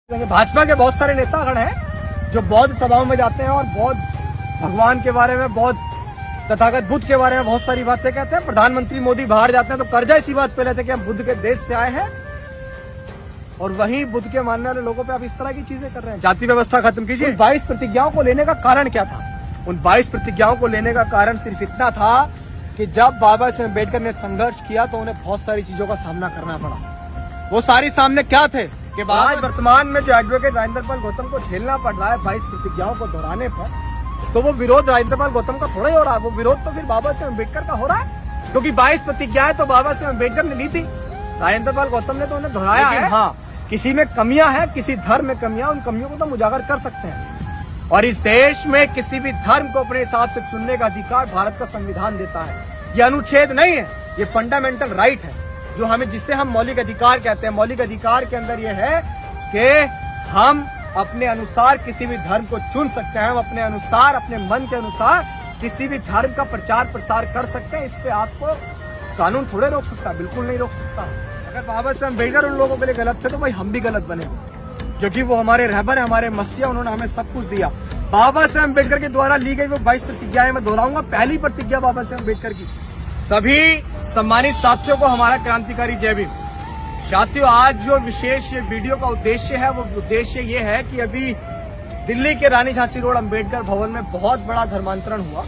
भाजपा के बहुत सारे नेतागण हैं जो बौद्ध सभाओं में जाते हैं और बौद्ध भगवान के बारे में, बौद्ध तथागत बुद्ध के बारे में बहुत सारी बातें कहते हैं। प्रधानमंत्री मोदी बाहर जाते हैं तो कर्जा इसी बात पे लेते हैं कि हम बुद्ध के देश से आए हैं, और वहीं बुद्ध के मानने वाले लोगों पे आप इस तरह की चीजें कर रहे हैं। जाति व्यवस्था खत्म कीजिए। 22 प्रतिज्ञाओं को लेने का कारण क्या था? उन 22 प्रतिज्ञाओं को लेने का कारण सिर्फ इतना था कि जब बाबा साहेब अम्बेडकर ने संघर्ष किया तो उन्हें बहुत सारी चीजों का सामना करना पड़ा। वो सारी सामने क्या थे कि आज वर्तमान में जो एडवोकेट राजेंद्र पाल गौतम को झेलना पड़ रहा है 22 प्रतिज्ञाओं को दोहराने पर, तो वो विरोध राजेंद्र पाल गौतम का थोड़ा ही हो रहा है, वो विरोध तो फिर बाबा साहेब अम्बेडकर का हो रहा है, क्योंकि 22 प्रतिज्ञाएं तो बाबा साहेब अम्बेडकर ने ली थी, राजेंद्र पाल गौतम ने तो उन्हें दोहराया है। हाँ, किसी में कमियां हैं, किसी धर्म में कमियां, उन कमियों को तो हम उजागर कर सकते हैं। और इस देश में किसी भी धर्म को अपने हिसाब से चुनने का अधिकार भारत का संविधान देता है। ये अनुच्छेद नहीं है, ये फंडामेंटल राइट है, जो हमें, जिससे हम मौलिक अधिकार कहते हैं। मौलिक अधिकार के अंदर ये है कि हम अपने अनुसार किसी भी धर्म को चुन सकते हैं, हम अपने अनुसार, अपने मन के अनुसार किसी भी धर्म का प्रचार प्रसार कर सकते हैं। इस पे आपको कानून थोड़े रोक सकता, बिल्कुल नहीं रोक सकता। अगर बाबा साहब अम्बेडकर उन लोगों के लिए गलत थे तो भाई हम भी गलत बने, क्योंकि वो हमारे रहबर है, हमारे मसीहा, उन्होंने हमें सब कुछ दिया। बाबा साहब अम्बेडकर के द्वारा ली गई वो 22 प्रतिज्ञाएं मैं दोहराऊंगा। पहली प्रतिज्ञा बाबा साहब अम्बेडकर की। सभी सम्मानित साथियों को हमारा क्रांतिकारी जय भीम। साथियों, आज जो विशेष वीडियो का उद्देश्य है, वो उद्देश्य ये है कि अभी दिल्ली के रानी झांसी रोड अम्बेडकर भवन में बहुत बड़ा धर्मांतरण हुआ,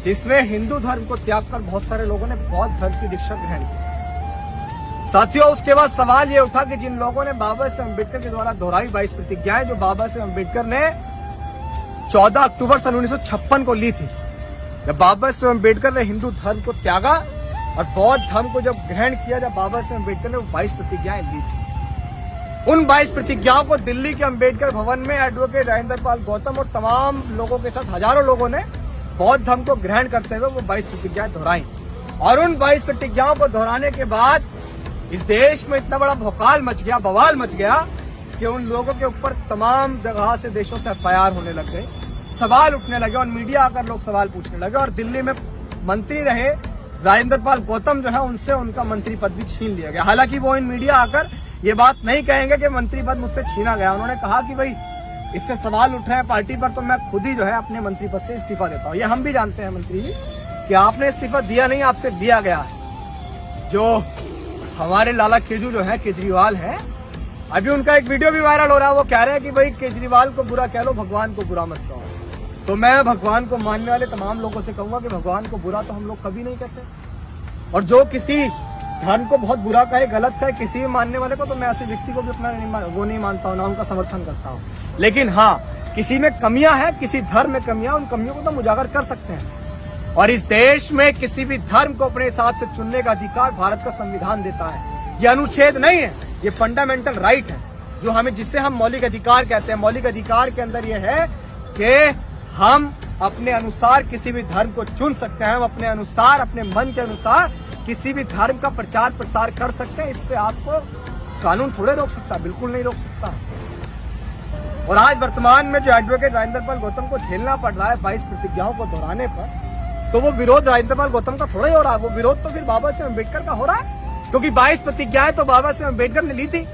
जिसमें हिंदू धर्म को त्याग कर बहुत सारे लोगों ने बौद्ध धर्म की दीक्षा ग्रहण की। साथियों, उसके बाद सवाल ये उठा कि जिन लोगों ने बाबा साहब अम्बेडकर के द्वारा दोहराई 22 प्रतिज्ञाएं, जो बाबा साहब अम्बेडकर ने 14 अक्टूबर सन 1956 को ली थी, जब बाबा साहब अम्बेडकर ने हिंदू धर्म को त्यागा और बौद्ध धर्म को जब ग्रहण किया, जब बाबा साहब अम्बेडकर ने वो 22 प्रतिज्ञाएं ली थी, उन 22 प्रतिज्ञाओं को दिल्ली के अम्बेडकर भवन में एडवोकेट राजेंद्र पाल गौतम और तमाम लोगों के साथ हजारों लोगों ने बौद्ध धर्म को ग्रहण करते हुए वो 22 प्रतिज्ञाएं दोहराई। और उन 22 प्रतिज्ञाओं को दोहराने के बाद इस देश में इतना बड़ा भौकाल मच गया, बवाल मच गया कि उन लोगों के ऊपर तमाम जगह से, देशों से FIR होने लग गए, सवाल उठने लगे और मीडिया आकर लोग सवाल पूछने लगे। और दिल्ली में मंत्री रहे राजेंद्र पाल गौतम जो है, उनसे उनका मंत्री पद भी छीन लिया गया। हालांकि वो इन मीडिया आकर ये बात नहीं कहेंगे कि मंत्री पद मुझसे छीना गया। उन्होंने कहा कि भाई इससे सवाल उठ रहे हैं पार्टी पर, तो मैं खुद ही जो है अपने मंत्री पद से इस्तीफा देता हूँ। ये हम भी जानते हैं मंत्री जी कि आपने इस्तीफा दिया नहीं, आपसे लिया गया है। जो हमारे लाला केजू जो है, केजरीवाल है, अभी उनका एक वीडियो भी वायरल हो रहा है। वो कह रहे हैं कि भाई केजरीवाल को बुरा कह लो, भगवान को बुरा मत कहो। तो मैं भगवान को मानने वाले तमाम लोगों से कहूंगा कि भगवान को बुरा तो हम लोग कभी नहीं कहते, और जो किसी धर्म को बहुत बुरा कहे, गलत कहे किसी भी मानने वाले को, तो मैं ऐसे व्यक्ति को भी अपना नहीं मानता हूँ, ना उनका समर्थन करता हूँ। लेकिन हाँ, किसी में कमियां हैं, किसी धर्म में कमियां, उन कमियों को तो हम उजागर कर सकते हैं। और इस देश में किसी भी धर्म को अपने हिसाब से चुनने का अधिकार भारत का संविधान देता है। ये अनुच्छेद नहीं है, ये फंडामेंटल राइट है, जो हमें, जिससे हम मौलिक अधिकार कहते हैं। मौलिक अधिकार के अंदर ये है कि हम अपने अनुसार किसी भी धर्म को चुन सकते हैं, हम अपने अनुसार, अपने मन के अनुसार किसी भी धर्म का प्रचार प्रसार कर सकते हैं। इस पे आपको कानून थोड़े रोक सकता, बिल्कुल नहीं रोक सकता। और आज वर्तमान में जो एडवोकेट राजेंद्र पाल गौतम को झेलना पड़ रहा है 22 प्रतिज्ञाओं को दोहराने पर, तो वो विरोध राजेंद्र पाल गौतम का थोड़ा ही हो रहा है, वो विरोध तो फिर बाबा साहब अम्बेडकर का हो रहा है, क्योंकि 22 प्रतिज्ञाएं तो बाबा साहब अम्बेडकर ने ली थी,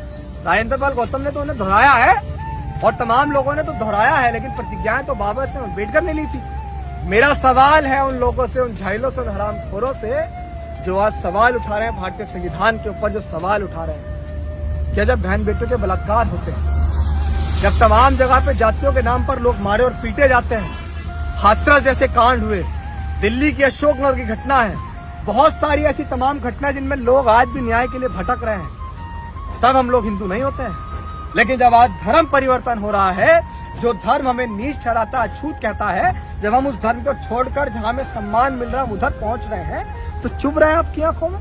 राजेंद्र पाल गौतम ने तो उन्हें दोहराया है और तमाम लोगों ने तो दोहराया है, लेकिन प्रतिज्ञाएं तो बाबा साहब अम्बेडकर ने ली थी। मेरा सवाल है उन लोगों से, उन झाइलों से, उन हरामखोरों से जो आज सवाल उठा रहे हैं भारतीय संविधान के ऊपर, जो सवाल उठा रहे हैं, क्या जब बहन बेटों के बलात्कार होते हैं, जब तमाम जगह पे जातियों के नाम पर लोग मारे और पीटे जाते हैं, हाथरस जैसे कांड हुए, दिल्ली की अशोकनगर की घटना है, बहुत सारी ऐसी तमाम घटनाएं जिनमें लोग आज भी न्याय के लिए भटक रहे हैं, तब हम लोग हिंदू नहीं होते हैं। लेकिन जब आज धर्म परिवर्तन हो रहा है, जो धर्म हमें नीच ठहराता है, अछूत कहता है, जब हम उस धर्म को छोड़कर जहां हमें सम्मान मिल रहा है उधर पहुंच रहे हैं, तो चुभ रहे हैं आपकी आंखों में,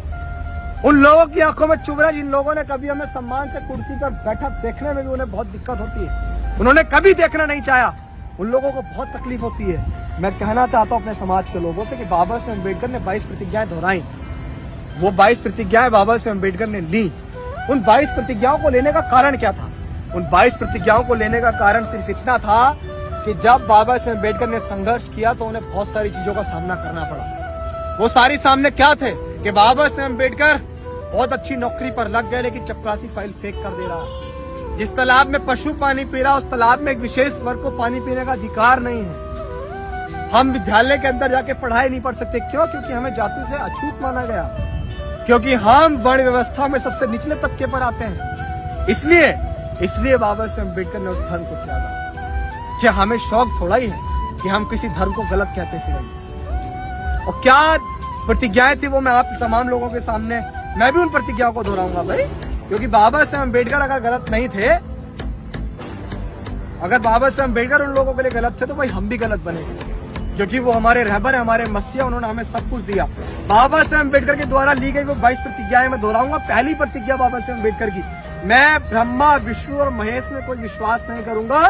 उन लोगों की आंखों में चुभ रहे हैं जिन लोगों ने कभी हमें सम्मान से कुर्सी पर बैठा देखने में भी उन्हें बहुत दिक्कत होती है, उन्होंने कभी देखना नहीं चाहा, उन लोगों को बहुत तकलीफ होती है। मैं कहना चाहता हूं अपने समाज के लोगों से कि बाबा साहब अम्बेडकर ने 22 प्रतिज्ञाएं दोहराई, वो 22 प्रतिज्ञाएं बाबा साहब अम्बेडकर ने ली। उन 22 प्रतिज्ञाओं को लेने का कारण क्या था? उन 22 प्रतिज्ञाओं को लेने का कारण सिर्फ इतना था कि जब बाबा साहब अम्बेडकर ने संघर्ष किया तो उन्हें बहुत सारी चीजों का सामना करना पड़ा। वो सारी सामने क्या थे कि बाबा साहब अम्बेडकर बहुत अच्छी नौकरी पर लग गए, लेकिन चपरासी फाइल फेक कर दे रहा, जिस तालाब में पशु पानी पी रहा, उस तालाब में एक विशेष वर्ग को पानी पीने का अधिकार नहीं है। हम विद्यालय के अंदर जाके पढ़ाई नहीं पढ़ सकते। क्यों? क्योंकि हमें जाति से अछूत माना गया, क्योंकि हम वर्ण व्यवस्था में सबसे निचले तबके पर आते हैं। इसलिए बाबा साहब अम्बेडकर ने उस धर्म को त्यागा। क्या हमें शौक थोड़ा ही है कि हम किसी धर्म को गलत कहते फिरेंगे? और क्या प्रतिज्ञाएं थी वो मैं आप तमाम लोगों के सामने, मैं भी उन प्रतिज्ञाओं को दोहराऊंगा भाई, क्योंकि बाबा साहब अम्बेडकर अगर गलत नहीं थे, अगर बाबा साहब अम्बेडकर उन लोगों के लिए गलत थे, तो भाई हम भी गलत बनेंगे, क्योंकि वो हमारे रहबर, हमारे मसीहा, उन्होंने हमें सब कुछ दिया। बाबा साहब अम्बेडकर के द्वारा ली गई वो 22 प्रतिज्ञाएं मैं दोहराऊंगा। पहली प्रतिज्ञा बाबा साहब अम्बेडकर की, मैं ब्रह्मा, विष्णु और महेश में कोई विश्वास नहीं करूंगा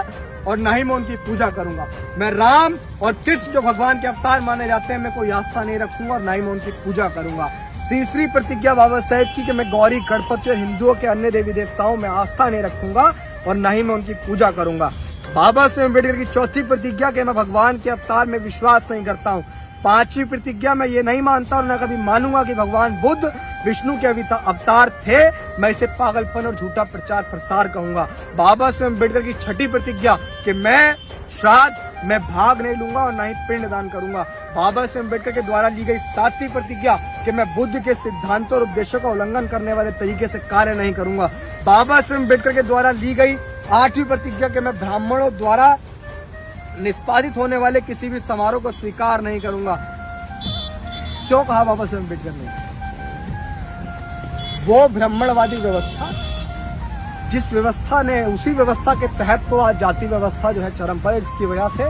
और न ही मैं उनकी पूजा करूंगा। मैं राम और कृष्ण जो भगवान के अवतार माने जाते हैं, मैं कोई आस्था नहीं रखूंगा और न ही मैं उनकी पूजा करूंगा। तीसरी प्रतिज्ञा बाबा साहेब की कि मैं गौरी, गणपति और हिंदुओं के अन्य देवी देवताओं में आस्था नहीं रखूंगा और न ही मैं उनकी पूजा करूंगा। बाबा साहेब अम्बेडकर की चौथी प्रतिज्ञा कि मैं भगवान के अवतार में विश्वास नहीं करता हूँ। पांचवी प्रतिज्ञा, मैं ये नहीं मानता और न कभी मानूंगा कि भगवान बुद्ध विष्णु के अवतार थे। मैं इसे पागलपन और झूठा प्रचार प्रसार कहूंगा। बाबा साहेब अम्बेडकर की छठी प्रतिज्ञा कि मैं श्राद्ध में भाग नहीं लूंगा और न ही पिंड दान करूंगा। बाबा साहेब अम्बेडकर के द्वारा ली गई सातवीं प्रतिज्ञा कि मैं बुद्ध के सिद्धांतों और उपदेशों का उल्लंघन करने वाले तरीके से कार्य नहीं करूंगा। बाबा साहेब अम्बेडकर के द्वारा ली गई आठवीं प्रतिज्ञा कि मैं ब्राह्मणों द्वारा निष्पादित होने वाले किसी भी समारोह को स्वीकार नहीं करूंगा। क्यों कहा बाबा साहेब अम्बेडकर ने? वो ब्राह्मणवादी व्यवस्था, जिस व्यवस्था ने, उसी व्यवस्था के तहत तो आज जाति व्यवस्था जो है चरम पर है, जिसकी वजह से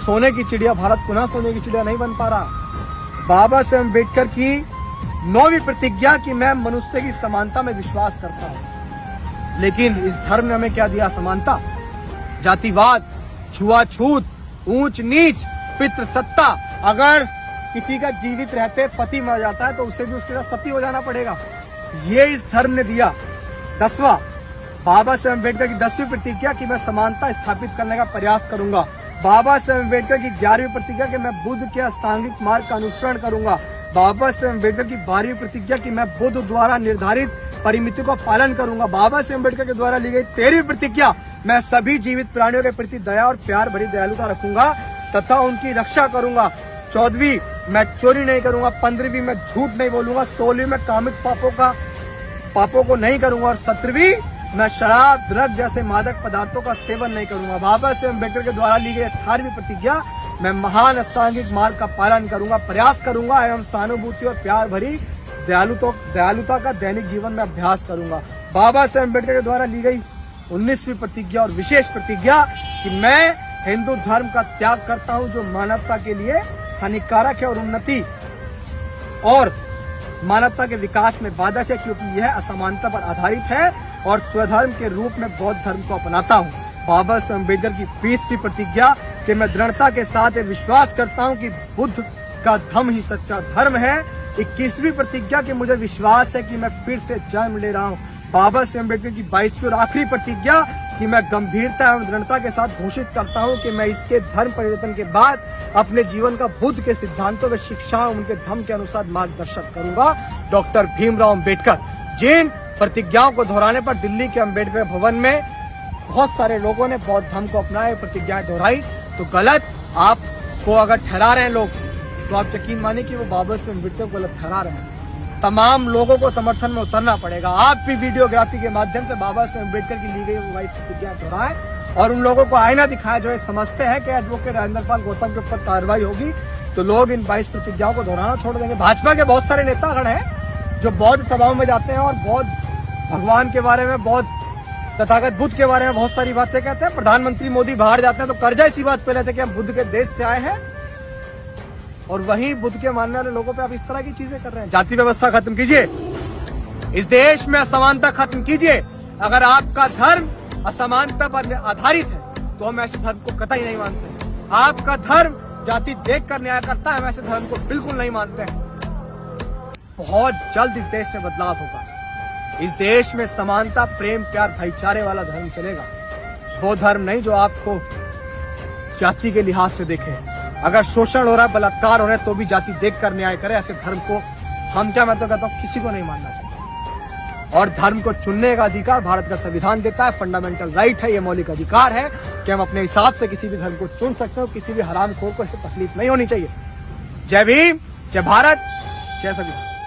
सोने की चिड़िया भारत पुनः सोने की चिड़िया नहीं बन पा रहा। बाबा साहेब अम्बेडकर की 9वीं प्रतिज्ञा कि मैं मनुष्य की समानता में विश्वास करता हूं। लेकिन इस धर्म ने हमें क्या दिया? समानता, जातिवाद, छुआछूत, ऊंच नीच, पितृसत्ता। अगर किसी का जीवित रहते पति मर जाता है तो उसे भी उसके साथ सती हो जाना पड़ेगा, ये इस धर्म ने दिया। 10वां, बाबा साहेब अम्बेडकर की 10वीं प्रतिज्ञा कि मैं समानता स्थापित करने का प्रयास करूंगा। बाबा साहेब अम्बेडकर की 11वीं प्रतिज्ञा कि मैं बुद्ध के अष्टांगिक मार्ग का अनुसरण करूंगा। बाबा साहेब अम्बेडकर की 12वीं प्रतिज्ञा कि मैं बुद्ध द्वारा निर्धारित परिमिति का पालन करूंगा। बाबा साहेब अम्बेडकर के द्वारा ली गई 13वीं प्रतिज्ञा, मैं सभी जीवित प्राणियों के प्रति दया और प्यार भरी दयालुता रखूंगा तथा उनकी रक्षा करूंगा। 14वीं, मैं चोरी नहीं करूंगा। 15वीं, मैं झूठ नहीं बोलूंगा। 16वीं, मैं कामिक पापों को नहीं करूंगा। और 17वीं, मैं शराब, ड्रग जैसे मादक पदार्थों का सेवन नहीं करूंगा। बाबा साहेब अम्बेडकर के द्वारा ली गई 18वीं प्रतिज्ञा, मैं महान अष्टांगिक मार्ग का पालन करूंगा, प्रयास करूंगा एवं सहानुभूति और प्यार भरी दयालुता का दैनिक जीवन में अभ्यास करूंगा। बाबा साहेब अम्बेडकर के द्वारा ली गई 19वीं प्रतिज्ञा और विशेष प्रतिज्ञा कि मैं हिंदू धर्म का त्याग करता हूं, जो मानवता के लिए हानिकारक है और उन्नति और मानवता के विकास में बाधक है, क्योंकि यह असमानता पर आधारित है और स्वधर्म के रूप में बौद्ध धर्म को अपनाता हूं। बाबा साहेब अम्बेडकर की 20वीं प्रतिज्ञा कि मैं दृढ़ता के साथ ये विश्वास करता हूं कि बुद्ध का धम्म ही सच्चा धर्म है। 21वीं प्रतिज्ञा कि मुझे विश्वास है कि मैं फिर से जन्म ले रहा हूं। बाबा साहेब अम्बेडकर की 22वीं और आखिरी प्रतिज्ञा कि मैं गंभीरता एवं दृढ़ता के साथ घोषित करता हूं कि मैं इसके धर्म परिवर्तन के बाद अपने जीवन का बुद्ध के सिद्धांतों व शिक्षाओं, उनके धर्म के अनुसार मार्गदर्शन करूंगा। डॉक्टर भीमराव अम्बेडकर। जिन प्रतिज्ञाओं को दोहराने पर दिल्ली के अम्बेडकर भवन में बहुत सारे लोगों ने बौद्ध धर्म को अपनाया, प्रतिज्ञाएं दोहराई, तो गलत आपको अगर ठहरा रहे हैं लोग, तो आप यकीन मानिए कि वो बाबा साहेब अम्बेडकर को गलत ठहरा रहे हैं। तमाम लोगों को समर्थन में उतरना पड़ेगा। आप भी वीडियोग्राफी के माध्यम से बाबा साहेब अम्बेडकर की ली गई 22 प्रतिज्ञाएं दोहराएं और उन लोगों को आईना दिखाएं जो समझते हैं कि एडवोकेट राजेंद्रपाल गौतम के ऊपर कार्रवाई होगी तो लोग इन 22 प्रतिज्ञाओं को दोहराना छोड़ देंगे। भाजपा के बहुत सारे नेतागण हैं जो बौद्ध सभाओं में जाते हैं और बौद्ध भगवान के बारे में, बौद्ध तथागत बुद्ध के बारे में बहुत सारी बातें कहते हैं। प्रधानमंत्री मोदी बाहर जाते हैं तो कर्जा इसी बात पे लेते हैं कि हम बुद्ध के देश से आए हैं, और वहीं बुद्ध के मानने वाले लोगों पे आप इस तरह की चीजें कर रहे हैं। जाति व्यवस्था खत्म कीजिए, इस देश में असमानता खत्म कीजिए। अगर आपका धर्म असमानता पर आधारित है तो हम ऐसे धर्म को कतई नहीं मानते। आपका धर्म जाति देखकर न्याय करता है, हम ऐसे धर्म को बिल्कुल नहीं मानते हैं। बहुत जल्द इस देश में बदलाव होगा। इस देश में समानता, प्रेम, प्यार, भाईचारे वाला धर्म चलेगा। वो धर्म नहीं जो आपको जाति के लिहाज से देखे। अगर शोषण हो रहा है, बलात्कार हो रहा है, तो भी जाति देखकर न्याय करे। ऐसे धर्म को हम, क्या मैं तो कहता हूं, किसी को नहीं मानना चाहिए। और धर्म को चुनने का अधिकार भारत का संविधान देता है, फंडामेंटल राइट है, ये मौलिक अधिकार है कि हम अपने हिसाब से किसी भी धर्म को चुन सकते हो, किसी भी हरामखोर को इससे तकलीफ नहीं होनी चाहिए। जय भीम, जय भारत, जय संविधान।